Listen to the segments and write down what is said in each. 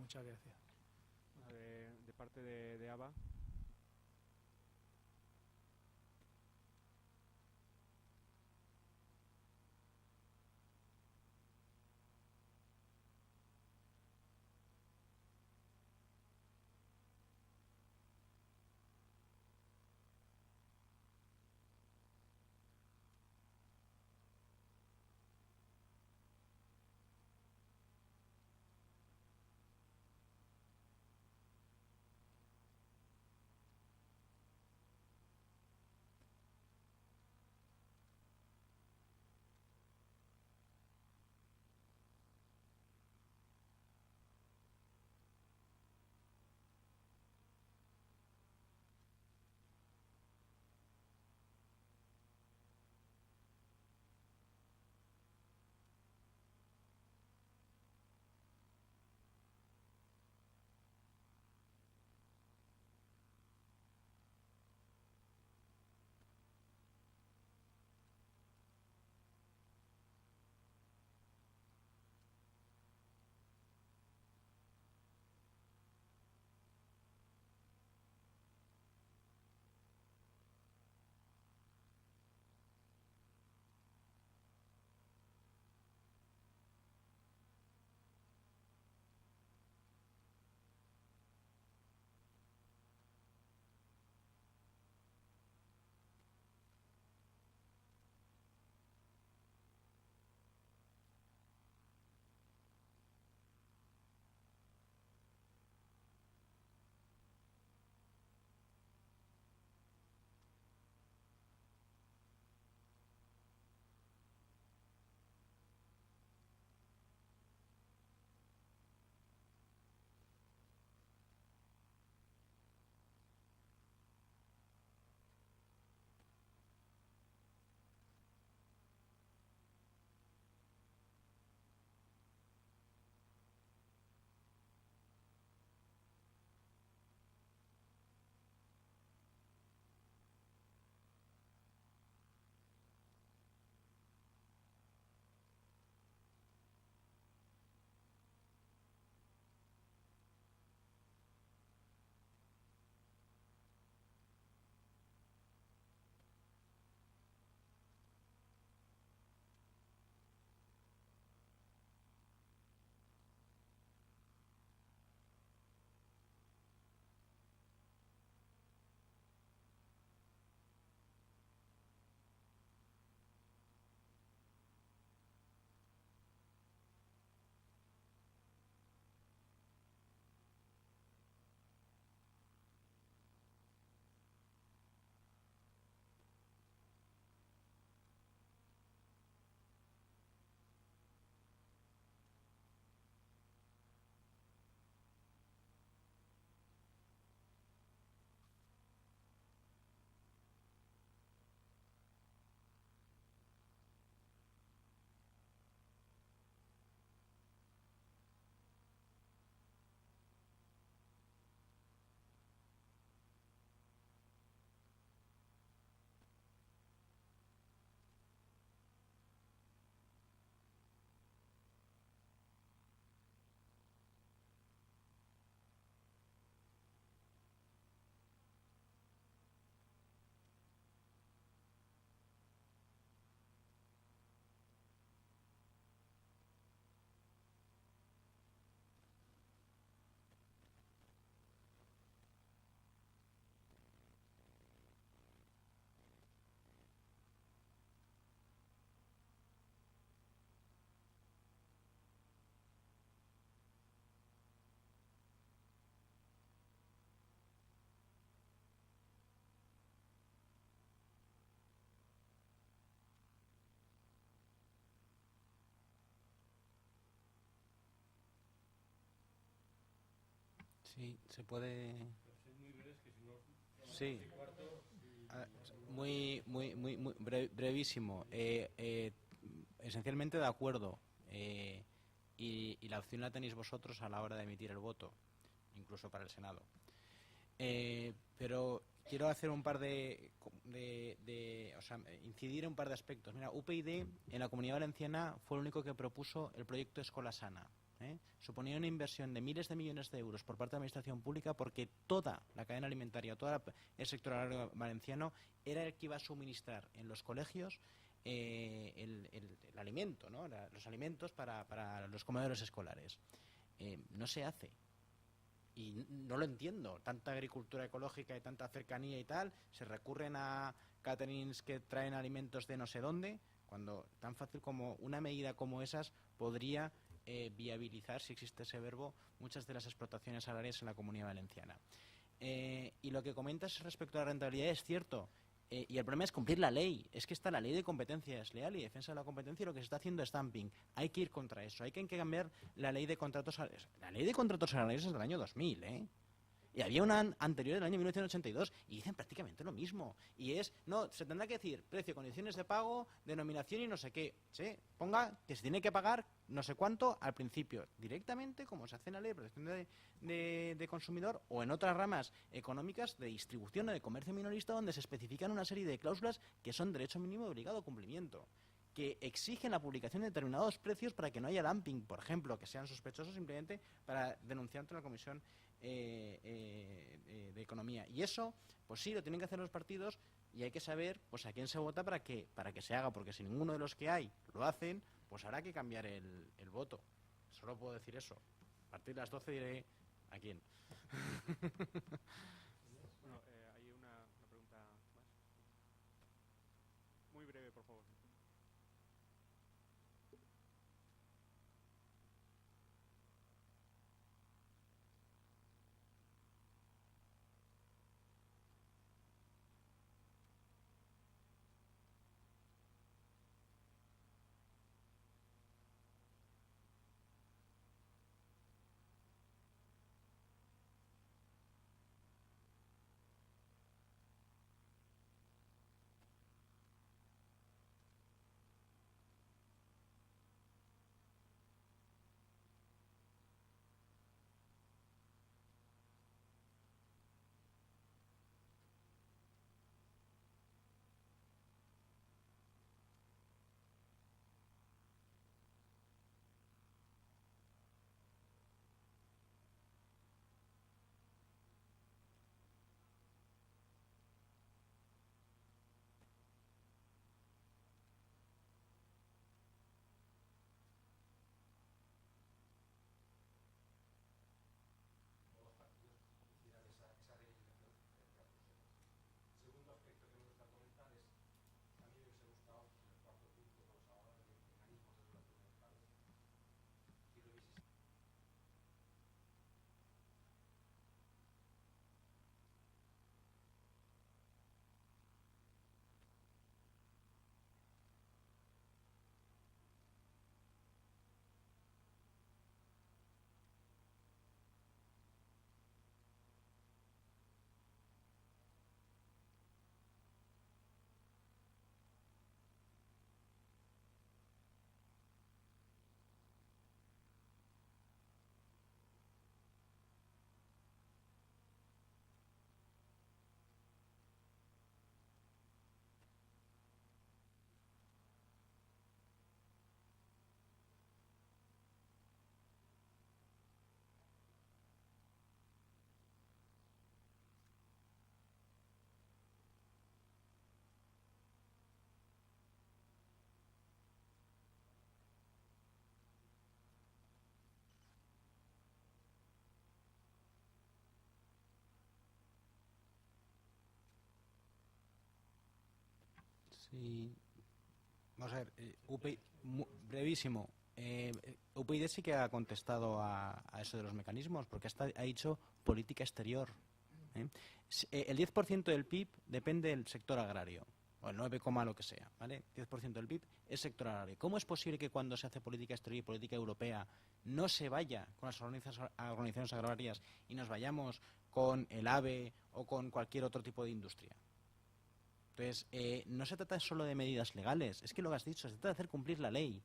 Muchas gracias. De parte de ABA. Sí, se puede. Sí, Ah, muy brevísimo. Esencialmente de acuerdo. Y la opción la tenéis vosotros a la hora de emitir el voto, incluso para el Senado. Pero quiero hacer un par o sea, incidir en un par de aspectos. Mira, UPyD en la Comunidad Valenciana fue el único que propuso el proyecto Escola Sana, suponía una inversión de miles de millones de euros por parte de la administración pública, porque toda la cadena alimentaria, todo el sector agrario valenciano era el que iba a suministrar en los colegios el alimento, ¿no? Los alimentos para los comedores escolares. No se hace. Y no lo entiendo. Tanta agricultura ecológica y tanta cercanía y tal, se recurren a caterings que traen alimentos de no sé dónde, cuando tan fácil como una medida como esas podría viabilizar, si existe ese verbo, muchas de las explotaciones agrarias en la Comunidad Valenciana. Y lo que comentas respecto a la rentabilidad es cierto. Y el problema es cumplir la ley. Es que está la ley de competencia desleal y defensa de la competencia, y lo que se está haciendo es dumping. Hay que ir contra eso. Hay que cambiar la ley de contratos agrarios. La ley de contratos agrarios es del año 2000, ¿eh? Y había una anterior del año 1982 y dicen prácticamente lo mismo. Y es, no, se tendrá que decir precio, condiciones de pago, denominación y no sé qué. ¿Sí? Ponga que se tiene que pagar no sé cuánto al principio, directamente, como se hace en la ley de protección de consumidor, o en otras ramas económicas de distribución o de comercio minorista, donde se especifican una serie de cláusulas que son derecho mínimo de obligado cumplimiento, que exigen la publicación de determinados precios para que no haya dumping, por ejemplo, que sean sospechosos simplemente para denunciar ante la Comisión de Economía. Y eso, pues sí, lo tienen que hacer los partidos, y hay que saber pues a quién se vota para que se haga, porque si ninguno de los que hay lo hacen, pues habrá que cambiar el voto. Solo puedo decir eso. A partir de las 12 diré a quién. Bueno, hay una pregunta más. Muy breve, por favor. Sí. Vamos a ver, brevísimo. UPyD sí que ha contestado a eso de los mecanismos, porque ha dicho política exterior. ¿Eh? El 10% del PIB depende del sector agrario, o el 9, lo que sea, ¿vale? 10% del PIB es sector agrario. ¿Cómo es posible que cuando se hace política exterior y política europea no se vaya con las organizaciones agrarias y nos vayamos con el AVE o con cualquier otro tipo de industria? Entonces, no se trata solo de medidas legales, es que lo que has dicho, se trata de hacer cumplir la ley.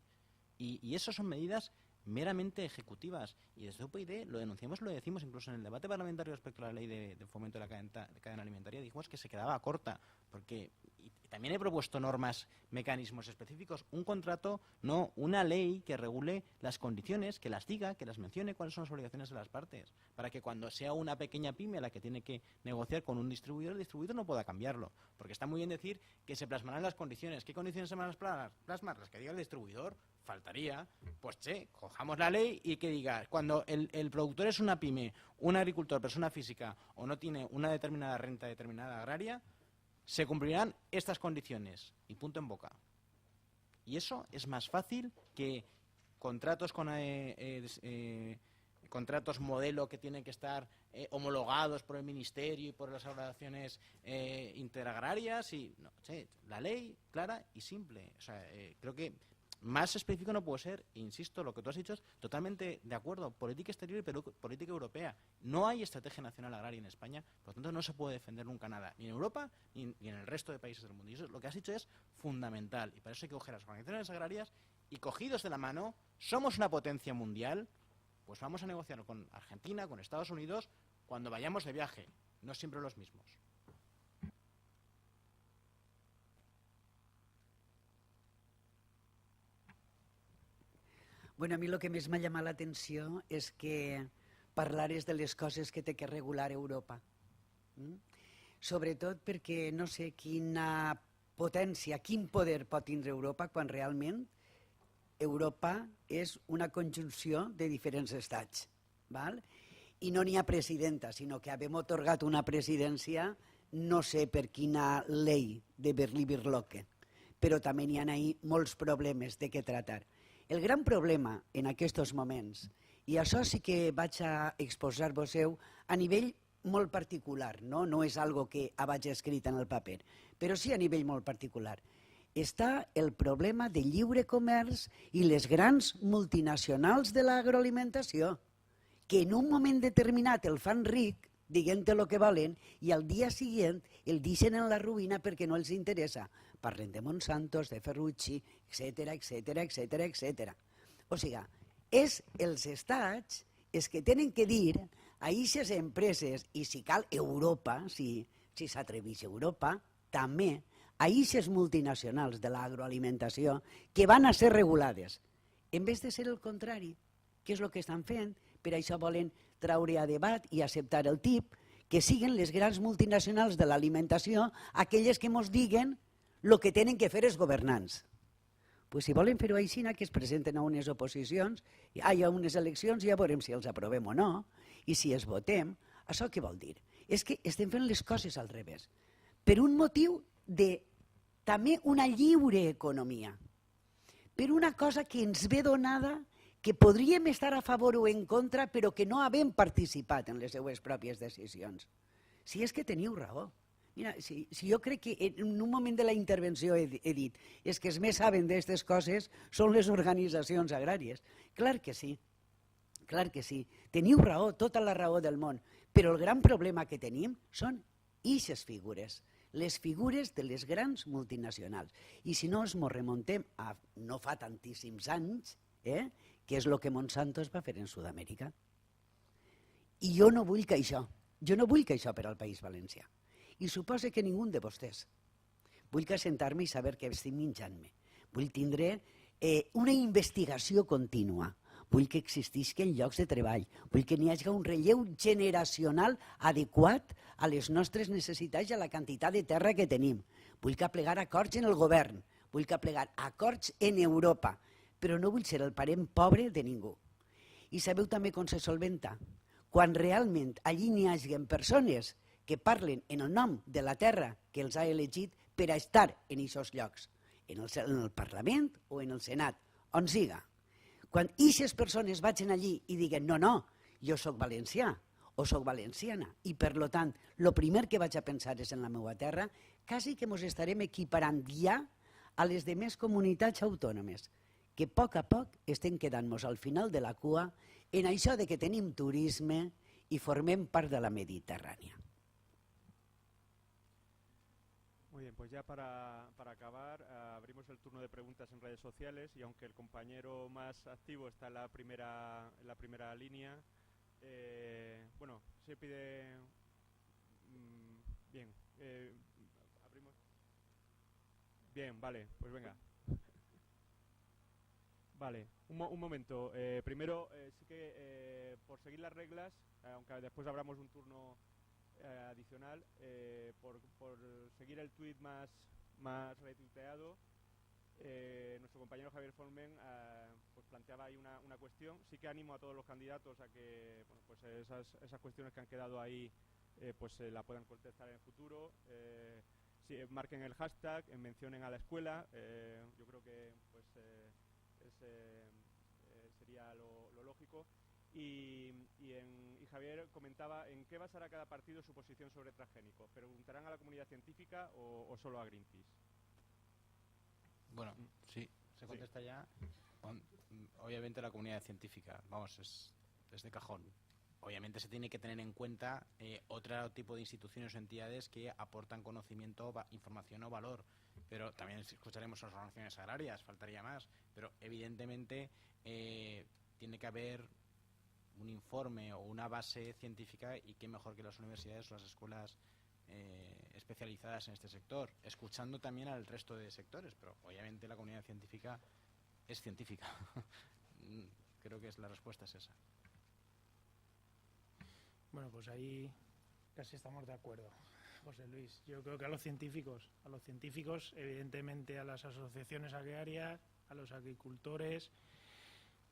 Y eso son medidas meramente ejecutivas. Y desde UPyD lo denunciamos, lo decimos incluso en el debate parlamentario respecto a la ley de fomento de la cadena alimentaria, dijimos que se quedaba corta, porque y también he propuesto normas, mecanismos específicos, un contrato, no una ley que regule las condiciones, que las diga, que las mencione, cuáles son las obligaciones de las partes, para que cuando sea una pequeña pyme la que tiene que negociar con un distribuidor, el distribuidor no pueda cambiarlo, porque está muy bien decir que se plasmarán las condiciones. ¿Qué condiciones se van a plasmar? Las que diga el distribuidor. Faltaría, pues cojamos la ley y que diga, cuando el productor es una pyme, un agricultor, persona física, o no tiene una determinada renta determinada agraria, se cumplirán estas condiciones, y punto en boca. Y eso es más fácil que contratos con contratos modelo que tienen que estar homologados por el Ministerio y por las organizaciones interagrarias. Y no, la ley clara y simple. O sea, creo que más específico no puede ser. Insisto, lo que tú has dicho es totalmente de acuerdo. Política exterior y política europea. No hay estrategia nacional agraria en España, por lo tanto no se puede defender nunca nada, ni en Europa ni en el resto de países del mundo. Y eso, lo que has dicho, es fundamental. Y para eso hay que coger las organizaciones agrarias y, cogidos de la mano, somos una potencia mundial, pues vamos a negociar con Argentina, con Estados Unidos, cuando vayamos de viaje, no siempre los mismos. Bueno, a mi el que més m'ha llamat l'atenció és que parlares de les coses que té que regular Europa. Sobretot perquè no sé quina potència, quin poder pot tindre Europa quan realment Europa és una conjunció de diferents estats. Val? I no n'hi ha presidenta, sinó que havem otorgat una presidència, no sé per quina llei de Berlí-Birlocke, però també n'hi ha ahí molts problemes de què tractar. El gran problema en aquests moments, i això sí que vaig a exposar-vos-heu a nivell molt particular, no és algo que vaig escrit en el paper, però sí a nivell molt particular, està el problema de lliure comerç i les grans multinacionals de l'agroalimentació, que en un moment determinat el fan ric, dient-te el que volen, i al dia següent el deixen en la ruïna perquè no els interessa. Parlen de Monsantos, de Ferrucci, etcètera, etcètera, etcètera, etcètera. O sigui, és els estats els que tenen que dir a aquestes empreses, i si cal Europa, si s'atreveix Europa, també a aquestes multinacionals de l'agroalimentació que van a ser regulades, en vez de ser el contrari, que és el que estan fent. Per això volen traure a debat i acceptar el TIP, que siguin les grans multinacionals de l'alimentació aquelles que ens diguen el que tenen que fer els governants. Pues si volen fer-ho així, que es presenten a unes oposicions, hi ha unes eleccions i ja veurem si els aprovem o no, i si els votem. Això què vol dir? És que estem fent les coses al revés, per un motiu de també una lliure economia, per una cosa que ens ve donada, que podríem estar a favor o en contra, però que no havem participat en les seues pròpies decisions. Si és que teniu raó. Mira, si jo crec que en un moment de la intervenció he dit és que els més saben d'aquestes coses són les organitzacions agràries. Clar que sí, clar que sí. Teniu raó, tota la raó del món, però el gran problema que tenim són ixes figures, les figures de les grans multinacionals. I si no ens remuntem a no fa tantíssims anys, que és el que Monsanto va fer en Sud-amèrica. I jo no vull que això per al País Valencià. I suposo que ningú de vostès. Vull que assentar-me i saber què estic menjant-me. Vull tindre una investigació contínua. Vull que existisquen llocs de treball. Vull que n'hi hagi un relleu generacional adequat a les nostres necessitats i a la quantitat de terra que tenim. Vull que aplegar acords en el govern. Vull que aplegar acords en Europa. Però no vull ser el parent pobre de ningú. I sabeu també com se solventa? Quan realment allí n'hi hagi persones que parlen en el nom de la terra que els ha elegit per a estar en aquests llocs, en el Parlament o en el Senat, on siga. Quan aquestes persones vagin allí i diguen no, jo sóc valencià o sóc valenciana i per tant el primer que vaig a pensar és en la meva terra, quasi que ens estarem equiparant ja a les demés comunitats autònomes, que a poc estem quedant-nos al final de la cua en això de que tenim turisme i formem part de la Mediterrània. Muy Muy bien, pues ya para acabar, abrimos el turno de preguntas en redes sociales y aunque el compañero más activo está en la primera línea, bueno, se pide... bien, abrimos... Bien, vale, pues venga. Vale, un momento. Primero, sí que por seguir las reglas, aunque después abramos un turno adicional, por seguir el tuit más retuiteado, nuestro compañero Javier Formen pues planteaba ahí una cuestión. Sí que animo a todos los candidatos a que bueno, pues esas cuestiones que han quedado ahí pues la puedan contestar en el futuro. Sí, marquen el hashtag, mencionen a la escuela. Yo creo que pues sería lo lógico. Y Javier comentaba en qué basará cada partido su posición sobre transgénicos. ¿Preguntarán a la comunidad científica o solo a Greenpeace? Bueno, sí, se contesta ya. Obviamente la comunidad científica, vamos, es de cajón. Obviamente se tiene que tener en cuenta otro tipo de instituciones o entidades que aportan conocimiento, información o valor. Pero también escucharemos a las organizaciones agrarias, faltaría más. Pero evidentemente tiene que haber un informe o una base científica, y qué mejor que las universidades o las escuelas especializadas en este sector, escuchando también al resto de sectores, pero obviamente la comunidad científica es científica. Creo que la respuesta es esa. Bueno, pues ahí casi estamos de acuerdo, José Luis. Yo creo que a los científicos, evidentemente a las asociaciones agrarias, a los agricultores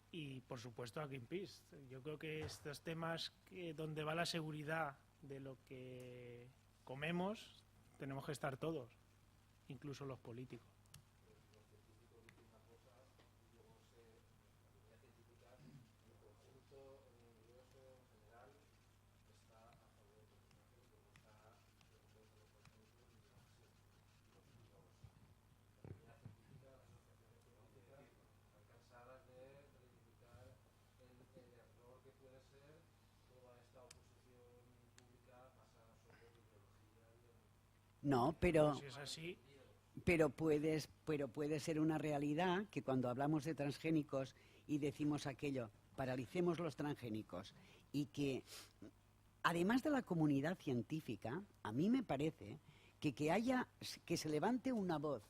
y, por supuesto, a Greenpeace. Yo creo que estos temas donde va la seguridad de lo que comemos, tenemos que estar todos, incluso los políticos. No, pero... Si es así... Pero puede ser una realidad que cuando hablamos de transgénicos y decimos aquello, paralicemos los transgénicos, y que, además de la comunidad científica, a mí me parece que se levante una voz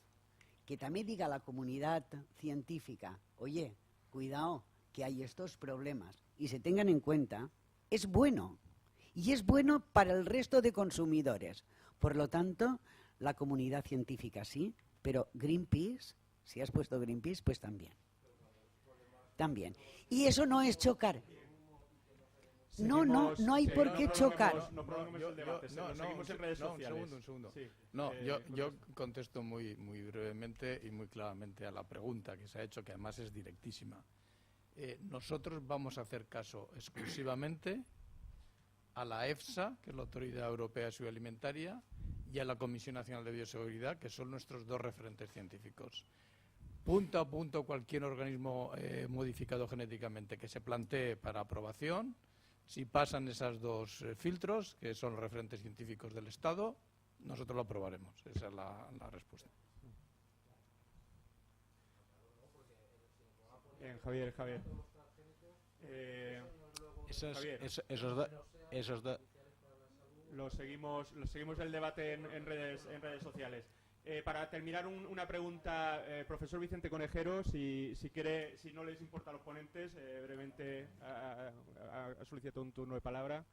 que también diga a la comunidad científica, oye, cuidado, que hay estos problemas, y se tengan en cuenta, es bueno. Y es bueno para el resto de consumidores. Por lo tanto, la comunidad científica sí, pero Greenpeace, si has puesto Greenpeace, pues también. También. Y eso no es chocar. No hay por qué chocar. No prolonguemos el debate, seguimos en redes sociales. Un segundo. Sí. Yo contesto muy brevemente y muy claramente a la pregunta que se ha hecho, que además es directísima. Nosotros vamos a hacer caso exclusivamente a la EFSA, que es la Autoridad Europea de Seguridad Alimentaria, y a la Comisión Nacional de Bioseguridad, que son nuestros dos referentes científicos. Punto a punto, cualquier organismo modificado genéticamente que se plantee para aprobación, si pasan esos dos filtros, que son los referentes científicos del Estado, nosotros lo aprobaremos. Esa es la respuesta. Bien, Javier. Esos dos. Lo seguimos el debate en redes sociales. Para terminar, una pregunta, profesor Vicente Conejero, si no les importa a los ponentes, brevemente ha solicitado un turno de palabra.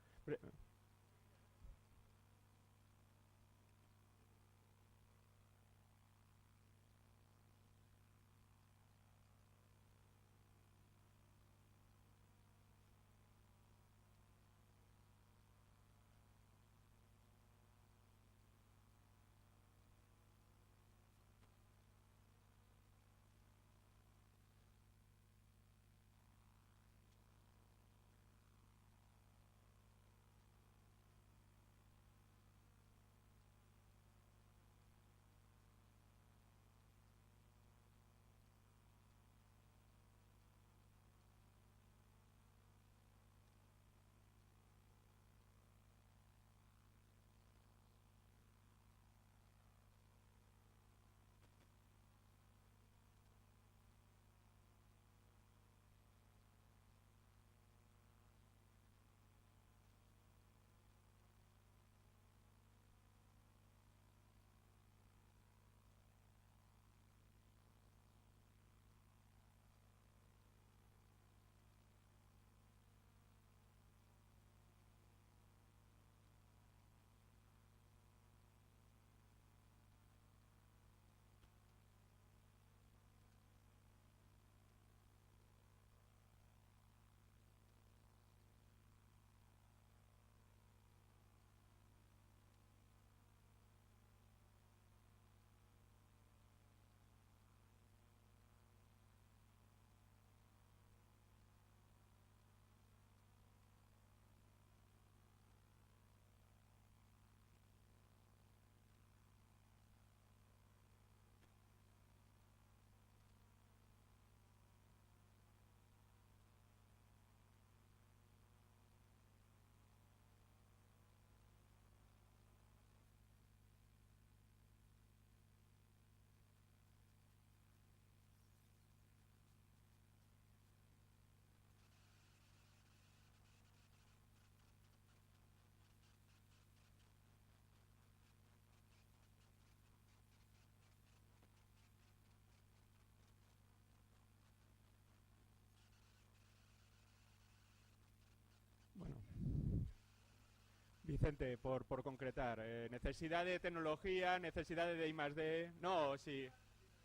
Vicente, por concretar. Necesidad de tecnología, necesidad de I+D. No, sí.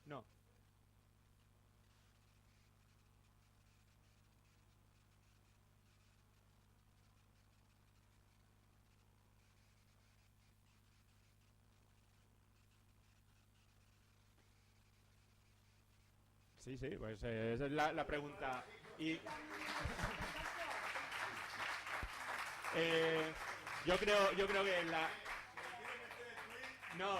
No. Sí, sí, pues esa es la pregunta. Y yo creo que no,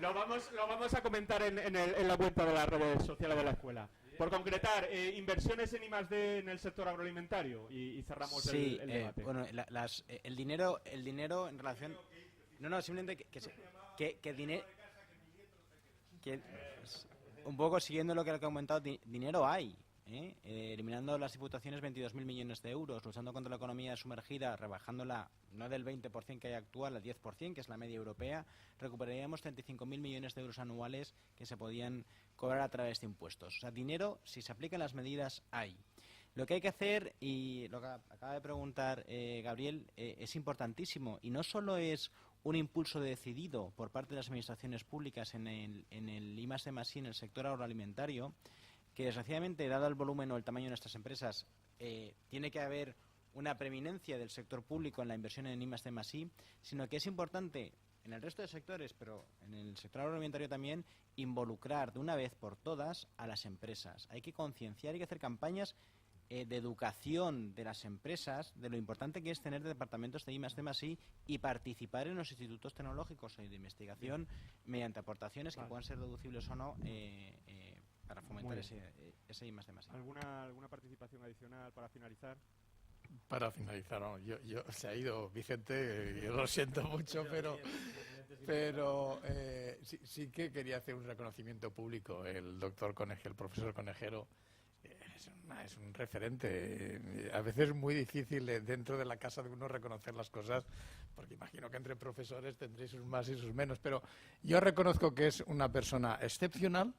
lo vamos a comentar en la cuenta de las redes sociales de la escuela. Por concretar, inversiones en I+D en el sector agroalimentario y cerramos sí, el debate. Bueno, el dinero en relación... No, simplemente que dinero... un poco siguiendo lo que ha comentado, dinero hay. Eliminando las diputaciones 22.000 millones de euros, luchando contra la economía sumergida, rebajándola no del 20% que hay actual al 10%, que es la media europea, recuperaríamos 35.000 millones de euros anuales que se podían cobrar a través de impuestos. O sea, dinero, si se aplican las medidas, hay. Lo que hay que hacer, y lo que acaba de preguntar Gabriel, es importantísimo, y no solo es un impulso decidido por parte de las administraciones públicas en el I+D+I en el sector agroalimentario, que desgraciadamente, dado el volumen o el tamaño de nuestras empresas, tiene que haber una preeminencia del sector público en la inversión en I+D+I, sino que es importante en el resto de sectores, pero en el sector agroalimentario también, involucrar de una vez por todas a las empresas. Hay que concienciar, hay que hacer campañas de educación de las empresas de lo importante que es tener departamentos de I+D+I y participar en los institutos tecnológicos y de investigación mediante aportaciones que puedan ser deducibles o no para fomentar ese I+D+I. ¿Alguna participación adicional para finalizar? Para finalizar, no, se ha ido Vicente, yo lo siento mucho, pero sí que quería hacer un reconocimiento público. El doctor Conejero, el profesor Conejero, es un referente. A veces es muy difícil dentro de la casa de uno reconocer las cosas, porque imagino que entre profesores tendréis sus más y sus menos, pero yo reconozco que es una persona excepcional,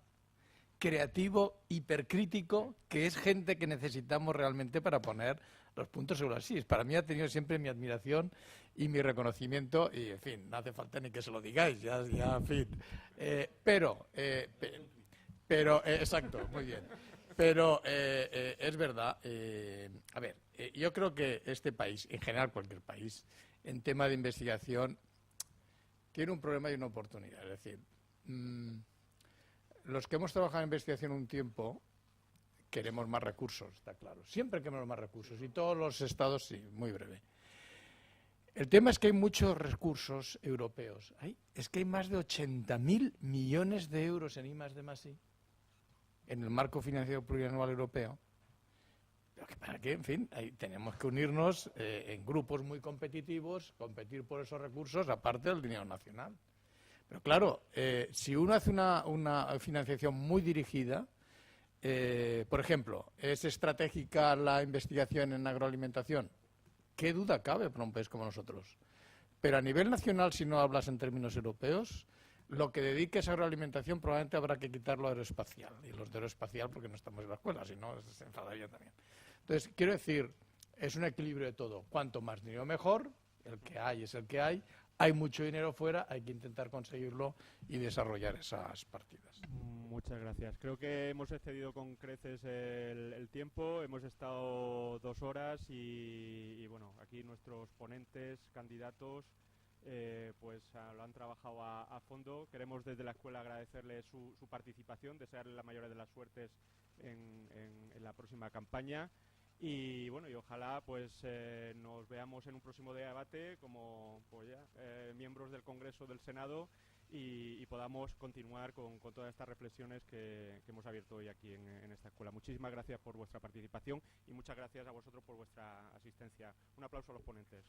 creativo, hipercrítico, que es gente que necesitamos realmente para poner los puntos sobre las íes. Para mí ha tenido siempre mi admiración y mi reconocimiento, y en fin, no hace falta ni que se lo digáis, ya en fin. Exacto, muy bien. Pero es verdad, yo creo que este país, en general cualquier país, en tema de investigación, tiene un problema y una oportunidad. Es decir, los que hemos trabajado en investigación un tiempo, queremos más recursos, está claro. Siempre queremos más recursos, y todos los estados, sí, muy breve. El tema es que hay muchos recursos europeos. Es que hay más de 80.000 millones de euros en I+D+I. En el marco financiero plurianual europeo, pero que para qué, en fin, ahí tenemos que unirnos en grupos muy competitivos, competir por esos recursos, aparte del dinero nacional. Pero claro, si uno hace una financiación muy dirigida, por ejemplo, ¿es estratégica la investigación en agroalimentación? ¿Qué duda cabe para un país como nosotros? Pero a nivel nacional, si no hablas en términos europeos, lo que dediques a agroalimentación probablemente habrá que quitarlo a aeroespacial. Y los de aeroespacial porque no estamos en la escuela, si no se enfadarían también. Entonces, quiero decir, es un equilibrio de todo. Cuanto más dinero mejor, el que hay es el que hay. Hay mucho dinero fuera, hay que intentar conseguirlo y desarrollar esas partidas. Muchas gracias. Creo que hemos excedido con creces el tiempo. Hemos estado 2 horas y bueno, aquí nuestros ponentes, candidatos, pues lo han trabajado a fondo. Queremos desde la escuela agradecerles su participación, desearles la mayor de las suertes en la próxima campaña y bueno, y ojalá pues nos veamos en un próximo debate como pues miembros del Congreso del Senado y podamos continuar con todas estas reflexiones que hemos abierto hoy aquí en esta escuela. Muchísimas gracias por vuestra participación y muchas gracias a vosotros por vuestra asistencia. Un aplauso a los ponentes.